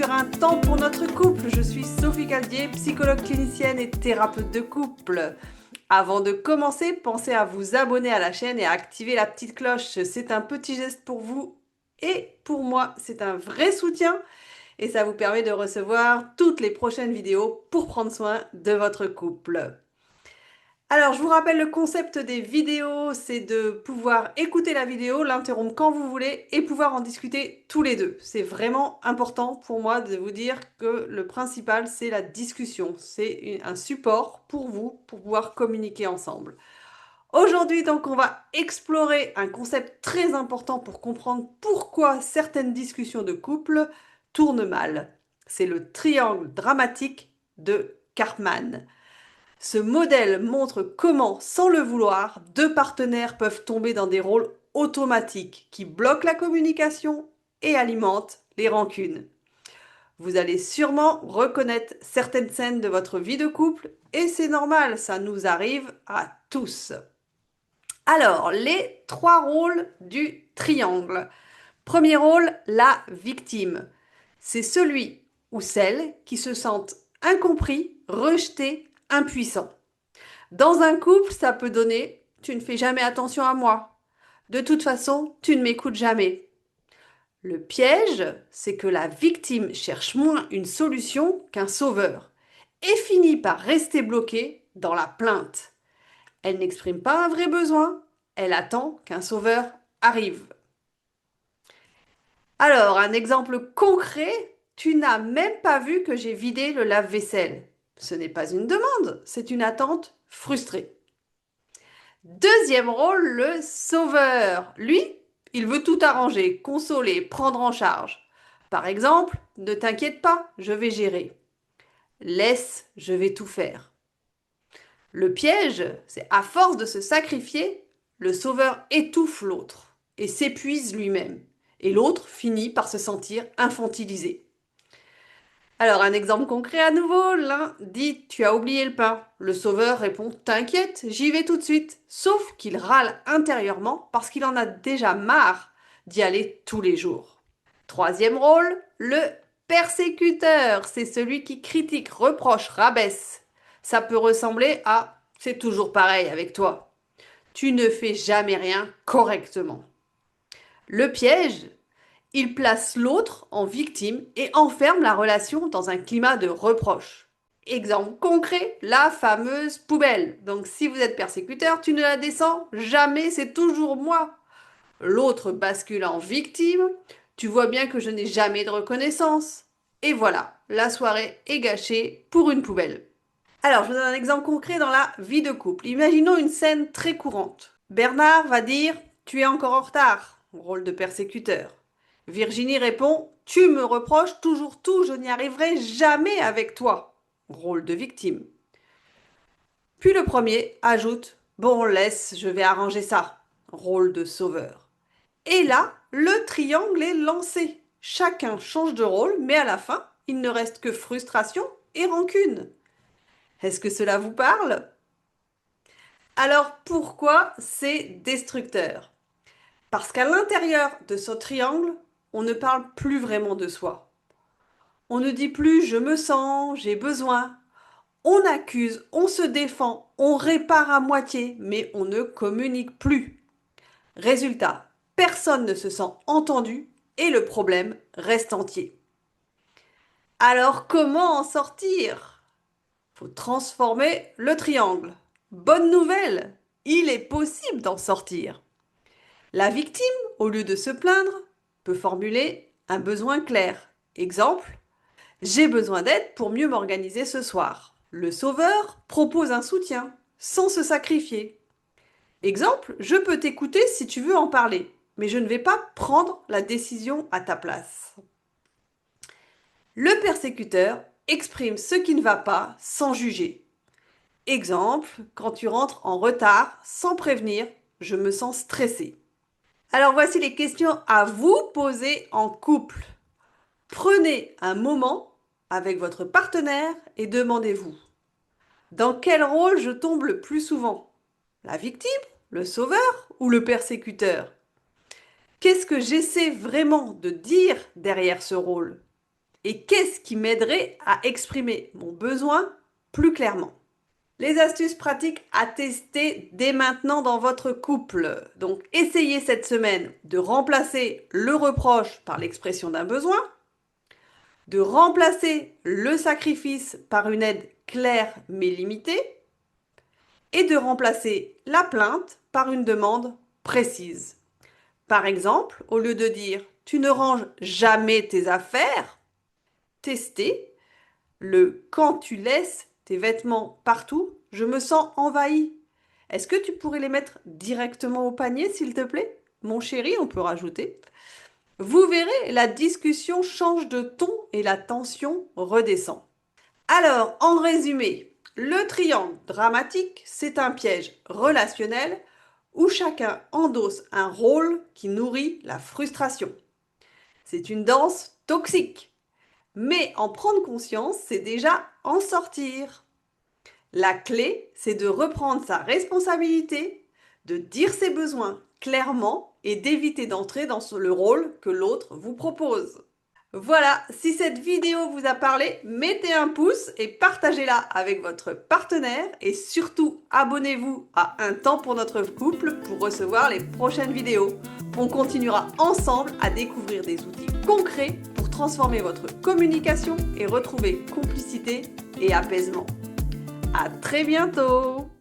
sur Un temps pour notre couple. Je suis Sophie Caldier, psychologue clinicienne et thérapeute de couple. Avant de commencer, pensez à vous abonner à la chaîne et à activer la petite cloche. C'est un petit geste pour vous et pour moi, c'est un vrai soutien et ça vous permet de recevoir toutes les prochaines vidéos pour prendre soin de votre couple. Alors, je vous rappelle le concept des vidéos, c'est de pouvoir écouter la vidéo, l'interrompre quand vous voulez et pouvoir en discuter tous les deux. C'est vraiment important pour moi de vous dire que le principal, c'est la discussion. C'est un support pour vous, pour pouvoir communiquer ensemble. Aujourd'hui, donc, on va explorer un concept très important pour comprendre pourquoi certaines discussions de couple tournent mal. C'est le triangle dramatique de Karpman. Ce modèle montre comment, sans le vouloir, deux partenaires peuvent tomber dans des rôles automatiques qui bloquent la communication et alimentent les rancunes. Vous allez sûrement reconnaître certaines scènes de votre vie de couple et c'est normal, ça nous arrive à tous. Alors, les trois rôles du triangle. Premier rôle, la victime. C'est celui ou celle qui se sentent incompris, rejetés, impuissants. Dans un couple, ça peut donner tu ne fais jamais attention à moi. De toute façon, tu ne m'écoutes jamais. Le piège, c'est que la victime cherche moins une solution qu'un sauveur et finit par rester bloquée dans la plainte. Elle n'exprime pas un vrai besoin, elle attend qu'un sauveur arrive. Alors, un exemple concret, tu n'as même pas vu que j'ai vidé le lave-vaisselle. Ce n'est pas une demande, c'est une attente frustrée. Deuxième rôle, le sauveur. Lui, il veut tout arranger, consoler, prendre en charge. Par exemple, ne t'inquiète pas, je vais gérer. Laisse, je vais tout faire. Le piège, c'est à force de se sacrifier, le sauveur étouffe l'autre et s'épuise lui-même. Et l'autre finit par se sentir infantilisé. Alors, un exemple concret à nouveau, l'un dit tu as oublié le pain. Le sauveur répond t'inquiète, j'y vais tout de suite. Sauf qu'il râle intérieurement parce qu'il en a déjà marre d'y aller tous les jours. Troisième rôle, le persécuteur. C'est celui qui critique, reproche, rabaisse. Ça peut ressembler à c'est toujours pareil avec toi. Tu ne fais jamais rien correctement. Le piège, il place l'autre en victime et enferme la relation dans un climat de reproche. Exemple concret, la fameuse poubelle. Donc si vous êtes persécuteur, tu ne la descends jamais, c'est toujours moi. L'autre bascule en victime, tu vois bien que je n'ai jamais de reconnaissance. Et voilà, la soirée est gâchée pour une poubelle. Alors, je vous donne un exemple concret dans la vie de couple. Imaginons une scène très courante. Bernard va dire tu es encore en retard, rôle de persécuteur. Virginie répond tu me reproches toujours tout, je n'y arriverai jamais avec toi, rôle de victime. Puis le premier ajoute bon, laisse, je vais arranger ça, rôle de sauveur. Et là, le triangle est lancé. Chacun change de rôle, mais à la fin, il ne reste que frustration et rancune. Est-ce que cela vous parle? Alors pourquoi c'est destructeur? Parce qu'à l'intérieur de ce triangle, on ne parle plus vraiment de soi. On ne dit plus je me sens, j'ai besoin. On accuse, on se défend, on répare à moitié, mais on ne communique plus. Résultat, personne ne se sent entendu et le problème reste entier. Alors comment en sortir? Faut transformer le triangle. Bonne nouvelle, il est possible d'en sortir. La victime, au lieu de se plaindre, peut formuler un besoin clair. Exemple, j'ai besoin d'aide pour mieux m'organiser ce soir. Le sauveur propose un soutien, sans se sacrifier. Exemple, je peux t'écouter si tu veux en parler, mais je ne vais pas prendre la décision à ta place. Le persécuteur exprime ce qui ne va pas sans juger. Exemple, quand tu rentres en retard sans prévenir, je me sens stressé. Alors voici les questions à vous poser en couple. Prenez un moment avec votre partenaire et demandez-vous dans quel rôle je tombe le plus souvent? La victime, le sauveur ou le persécuteur? Qu'est-ce que j'essaie vraiment de dire derrière ce rôle? Et qu'est-ce qui m'aiderait à exprimer mon besoin plus clairement? Les astuces pratiques à tester dès maintenant dans votre couple. Donc, essayez cette semaine de remplacer le reproche par l'expression d'un besoin, de remplacer le sacrifice par une aide claire mais limitée, et de remplacer la plainte par une demande précise. Par exemple, au lieu de dire « tu ne ranges jamais tes affaires », testez le « quand tu laisses tes vêtements partout, je me sens envahi ». Est-ce que tu pourrais les mettre directement au panier, s'il te plaît? Mon chéri, on peut rajouter. Vous verrez, la discussion change de ton et la tension redescend. Alors, en résumé, le triangle dramatique, c'est un piège relationnel où chacun endosse un rôle qui nourrit la frustration. C'est une danse toxique. Mais en prendre conscience, c'est déjà en sortir. La clé, c'est de reprendre sa responsabilité, de dire ses besoins clairement et d'éviter d'entrer dans le rôle que l'autre vous propose. Voilà, si cette vidéo vous a parlé, mettez un pouce et partagez-la avec votre partenaire et surtout abonnez-vous à Un temps pour notre couple pour recevoir les prochaines vidéos. On continuera ensemble à découvrir des outils concrets pour transformer votre communication et retrouver complicité et apaisement. À très bientôt!